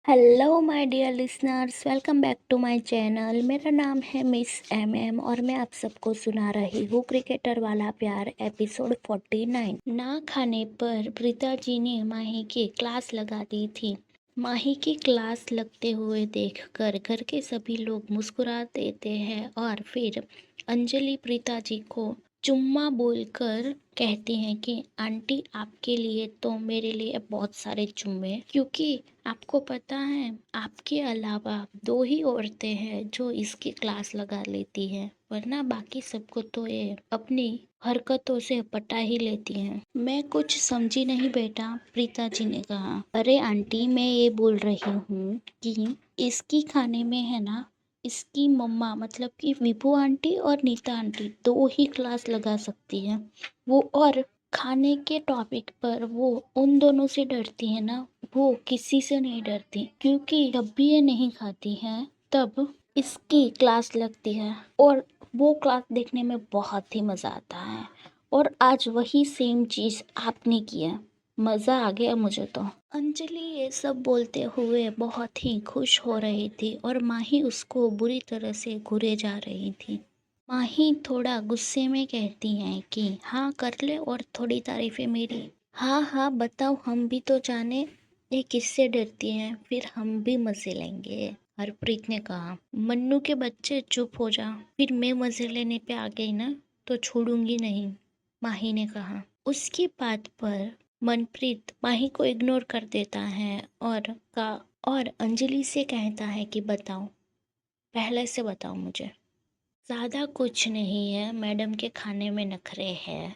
Hello my dear listeners, welcome back to my channel. मेरा नाम है मिस एम और मैं आप सबको सुना रही हूँ क्रिकेटर वाला प्यार एपिसोड 49। ना खाने पर प्रीता जी ने माही की क्लास लगा दी थी। माही की क्लास लगते हुए देखकर घर के सभी लोग मुस्कुरा देते हैं और फिर अंजलि प्रीता जी को चुम्मा बोलकर कहती हैं कि आंटी आपके लिए तो मेरे लिए बहुत सारे चुम्मे, क्योंकि आपको पता है आपके अलावा दो ही औरतें हैं जो इसकी क्लास लगा लेती हैं, वरना बाकी सबको तो ये अपनी हरकतों से पटा ही लेती हैं। मैं कुछ समझी नहीं बेटा, प्रीता जी ने कहा। अरे आंटी, मैं ये बोल रही हूँ कि इसकी खाने में है ना, इसकी मम्मा मतलब कि विभू आंटी और नीता आंटी दो ही क्लास लगा सकती है वो, और खाने के टॉपिक पर वो उन दोनों से डरती है ना, वो किसी से नहीं डरती, क्योंकि जब भी ये नहीं खाती है तब इसकी क्लास लगती है और वो क्लास देखने में बहुत ही मज़ा आता है। और आज वही सेम चीज़ आपने किया, मज़ा आ गया मुझे तो। अंजलि ये सब बोलते हुए बहुत ही खुश हो रही थी और माही उसको बुरी तरह से घूरे जा रही थी। माही थोड़ा गुस्से में कहती हैं कि हाँ कर ले और थोड़ी तारीफें मेरी। हाँ हाँ बताओ, हम भी तो जाने ये किससे डरती हैं, फिर हम भी मजे लेंगे। हरप्रीत ने कहा। मन्नू के बच्चे चुप हो जा, फिर मैं मजे लेने पे आ गई ना तो छोड़ूंगी नहीं, माही ने कहा। उसकी बात पर मनप्रीत माही को इग्नोर कर देता है और अंजलि से कहता है कि बताओ, पहले से बताओ मुझे। ज़्यादा कुछ नहीं है, मैडम के खाने में नखरे है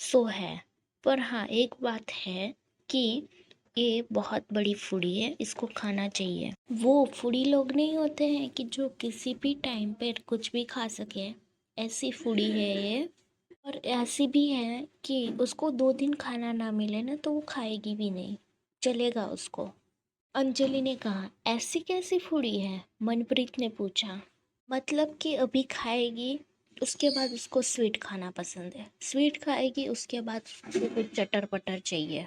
सो है, पर हाँ एक बात है कि ये बहुत बड़ी फूडी है, इसको खाना चाहिए। वो फूडी लोग नहीं होते हैं कि जो किसी भी टाइम पर कुछ भी खा सके, ऐसी फूडी है ये। और ऐसी भी है कि उसको 2 दिन खाना ना मिले ना तो वो खाएगी भी नहीं, चलेगा उसको। अंजलि ने कहा। ऐसी कैसी फूडी है, मनप्रीत ने पूछा। मतलब कि अभी खाएगी, उसके बाद उसको स्वीट खाना पसंद है, स्वीट खाएगी उसके बाद उसको कुछ चटर पटर चाहिए,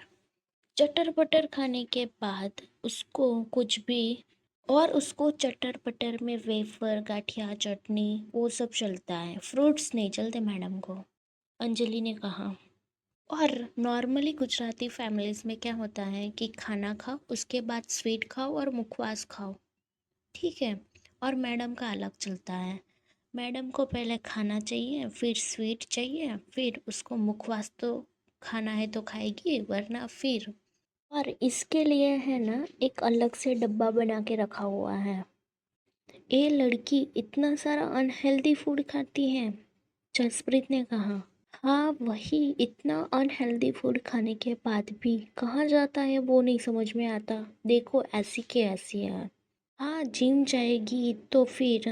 चटर पटर खाने के बाद उसको कुछ भी, और उसको चटर पटर में वेफर गाठिया चटनी वो सब चलता है, फ्रूट्स नहीं चलते मैडम को, अंजलि ने कहा। और नॉर्मली गुजराती फैमिलीज में क्या होता है कि खाना खाओ उसके बाद स्वीट खाओ और मुखवास खाओ, ठीक है। और मैडम का अलग चलता है, मैडम को पहले खाना चाहिए, फिर स्वीट चाहिए, फिर उसको मुखवास तो खाना है तो खाएगी, वरना फिर। और इसके लिए है ना एक अलग से डब्बा बना के रखा हुआ है। ये लड़की इतना सारा अनहेल्दी फूड खाती है, जसप्रीत ने कहा। हाँ वही, इतना अनहेल्दी फूड खाने के बाद भी कहाँ जाता है वो नहीं समझ में आता, देखो ऐसी के ऐसी है। हाँ जिम जाएगी तो फिर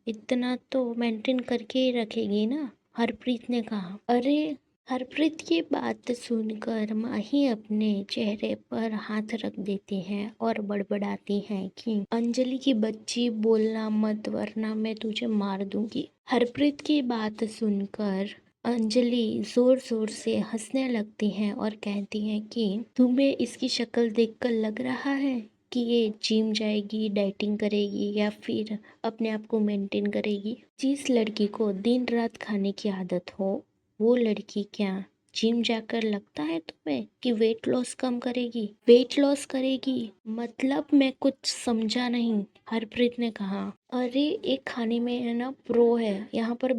इतना तो मेंटेन करके ही रखेगी ना, हरप्रीत ने कहा। अरे, हरप्रीत की बात सुनकर माही अपने चेहरे पर हाथ रख देती है और बड़बड़ाती है कि अंजलि की बच्ची बोलना मत वरना मैं तुझे मार दूंगी। हरप्रीत की बात सुनकर अंजलि जोर जोर से हंसने लगती है और कहती है कि तुम्हें इसकी शक्ल देखकर लग रहा है कि ये जिम जाएगी, डाइटिंग करेगी या फिर अपने आप को मेंटेन करेगी। जिस लड़की को दिन रात खाने की आदत हो वो लड़की क्या जिम जाकर लगता है तुम्हें कि वेट लॉस कम करेगी, वेट लॉस करेगी? मतलब मैं कुछ समझा नहीं, हरप्रीत ने कहा। अरे एक खाने में है ना प्रो है, यहाँ पर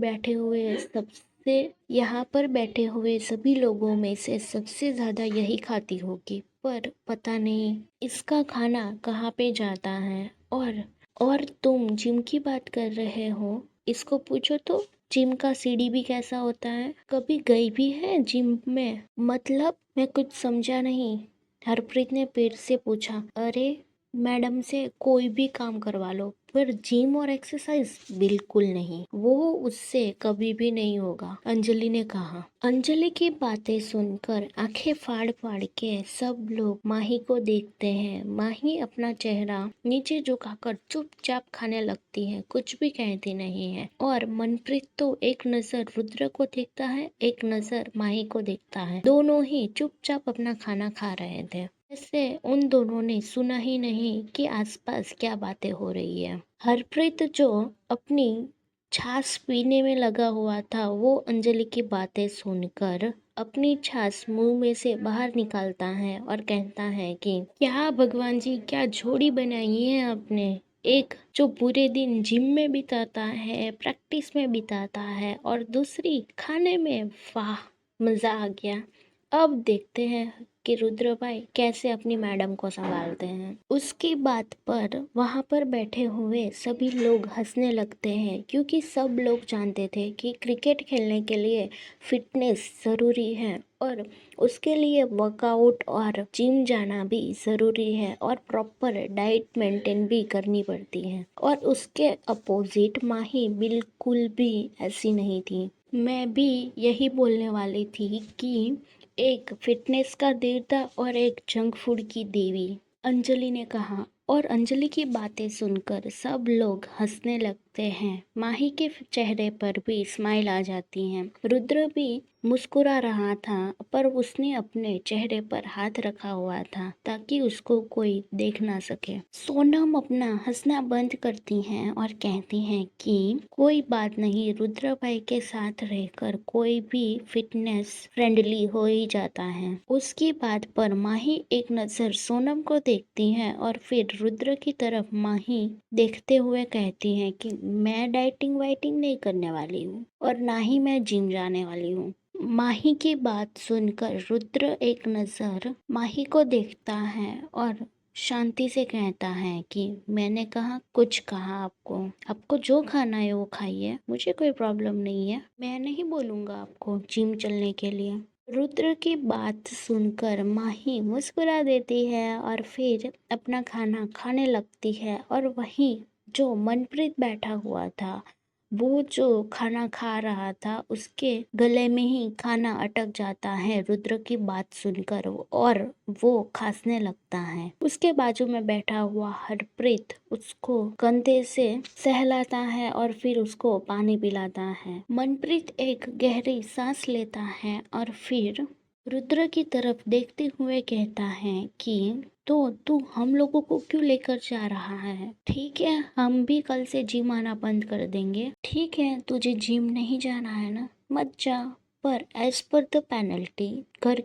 बैठे हुए सभी लोगों में से सबसे ज्यादा यही खाती होगी, पर पता नहीं इसका खाना कहाँ पे जाता है। और तुम जिम की बात कर रहे हो, इसको पूछो तो जिम का सीढ़ी भी कैसा होता है, कभी गई भी है जिम में? मतलब मैं कुछ समझा नहीं, हरप्रीत ने फिर से पूछा। अरे मैडम से कोई भी काम करवा लो, पर जिम और एक्सरसाइज बिल्कुल नहीं, वो उससे कभी भी नहीं होगा, अंजलि ने कहा। अंजलि की बातें सुनकर आंखें फाड़ फाड़ के सब लोग माही को देखते हैं। माही अपना चेहरा नीचे झुकाकर चुपचाप खाने लगती है, कुछ भी कहती नहीं है। और मनप्रीत तो एक नजर रुद्र को देखता है, एक नजर माही को देखता है, दोनों ही चुपचाप अपना खाना खा रहे थे। जैसे उन दोनों ने सुना ही नहीं कि आसपास क्या बातें हो रही है। हरप्रीत जो अपनी छाछ पीने में लगा हुआ था, वो अंजलि की बातें सुनकर अपनी छाछ मुंह में से बाहर निकालता है और कहता है कि क्या भगवान जी, क्या जोड़ी बनाई है आपने। एक जो पूरे दिन जिम में बिताता है, प्रैक्टिस में बिताता है, और दूसरी खाने में। वाह, मजा आ गया। अब देखते हैं कि रुद्र भाई कैसे अपनी मैडम को संभालते हैं। उसकी बात पर वहां पर बैठे हुए सभी लोग हंसने लगते हैं, क्योंकि सब लोग जानते थे कि क्रिकेट खेलने के लिए फिटनेस ज़रूरी है, और उसके लिए वर्कआउट और जिम जाना भी ज़रूरी है, और प्रॉपर डाइट मेंटेन भी करनी पड़ती है। और उसके अपोजिट माही बिल्कुल भी ऐसी नहीं थी। मैं भी यही बोलने वाली थी कि एक फिटनेस का देवता और एक जंक फूड की देवी, अंजलि ने कहा। और अंजलि की बातें सुनकर सब लोग हंसने लगते हैं। माही के चेहरे पर भी स्माइल आ जाती है। रुद्र भी मुस्कुरा रहा था, पर उसने अपने चेहरे पर हाथ रखा हुआ था ताकि उसको कोई देख ना सके। सोनम अपना हंसना बंद करती हैं और कहती हैं कि कोई बात नहीं, रुद्र भाई के साथ रहकर कोई भी फिटनेस फ्रेंडली हो ही जाता है। उसकी बात पर माही एक नजर सोनम को देखती है और फिर रुद्र की तरफ माही देखते हुए कहती है कि मैं डाइटिंग वाइटिंग नहीं करने वाली हूँ, और ना ही मैं जिम जाने वाली हूँ। माही की बात सुनकर रुद्र एक नजर माही को देखता है और शांति से कहता है कि मैंने कहा, कुछ कहा आपको, आपको जो खाना है वो खाइए, मुझे कोई प्रॉब्लम नहीं है। मैं नहीं बोलूंगा आपको जिम चलने के लिए। रुद्र की बात सुनकर माही मुस्कुरा देती है और फिर अपना खाना खाने लगती है। और वहीं जो मनप्रीत बैठा हुआ था, वो जो खाना खा रहा था, उसके गले में ही खाना अटक जाता है रुद्र की बात सुनकर, और वो खांसने लगता है। उसके बाजू में बैठा हुआ हरप्रीत उसको कंधे से सहलाता है और फिर उसको पानी पिलाता है। मनप्रीत एक गहरी सांस लेता है और फिर रुद्र की तरफ देखते हुए कहता है कि तो तू हम लोगों को क्यों लेकर जा रहा है। ठीक है, हम भी कल से जिम आना बंद कर देंगे। ठीक है, तुझे जिम नहीं जाना है ना, मत जा, पर एज पर द पेनल्टी घर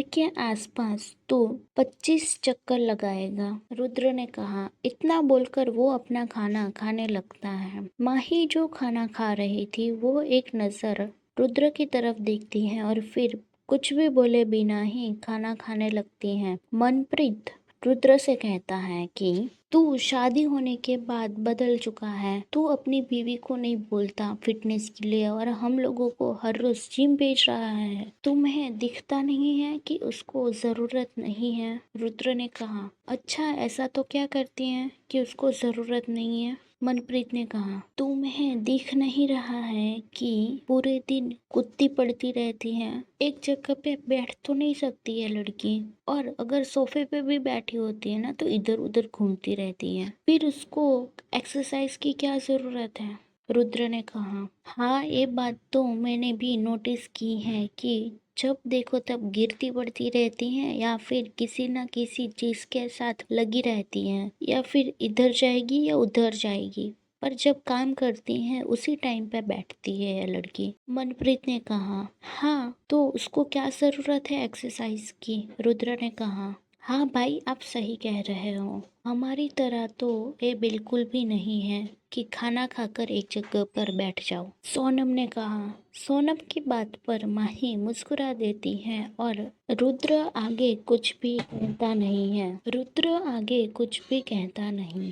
के आसपास तो 25 चक्कर लगाएगा। रुद्र ने कहा। इतना बोलकर वो अपना खाना खाने लगता है। माही जो खाना खा रही थी, वो एक नजर रुद्र की तरफ देखती है और फिर कुछ भी बोले बिना ही खाना खाने लगती हैं। मनप्रीत रुद्र से कहता है कि तू शादी होने के बाद बदल चुका है। तू अपनी बीवी को नहीं बोलता फिटनेस के लिए, और हम लोगों को हर रोज जिम भेज रहा है। तुम्हें दिखता नहीं है कि उसको जरूरत नहीं है। रुद्र ने कहा, अच्छा ऐसा तो क्या करती हैं कि उसको जरूरत नहीं है। मनप्रीत ने कहा, तुम्हें दिख नहीं रहा है कि पूरे दिन कुत्ती पड़ती रहती है, एक जगह पे बैठ तो नहीं सकती है लड़की, और अगर सोफे पे भी बैठी होती है ना तो इधर उधर घूमती रहती है, फिर उसको एक्सरसाइज की क्या जरूरत है। रुद्र ने कहा, हाँ ये बात तो मैंने भी नोटिस की है कि जब देखो तब गिरती पड़ती रहती हैं, या फिर किसी ना किसी चीज के साथ लगी रहती हैं, या फिर इधर जाएगी या उधर जाएगी, पर जब काम करती हैं उसी टाइम पे बैठती है ये लड़की। मनप्रीत ने कहा, हाँ तो उसको क्या जरूरत है एक्सरसाइज की। रुद्र ने कहा, हाँ भाई आप सही कह रहे हो, हमारी तरह तो ये बिल्कुल भी नहीं है कि खाना खाकर एक जगह पर बैठ जाओ। सोनम ने कहा। सोनम की बात पर माही मुस्कुरा देती है और रुद्र आगे कुछ भी कहता नहीं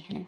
है।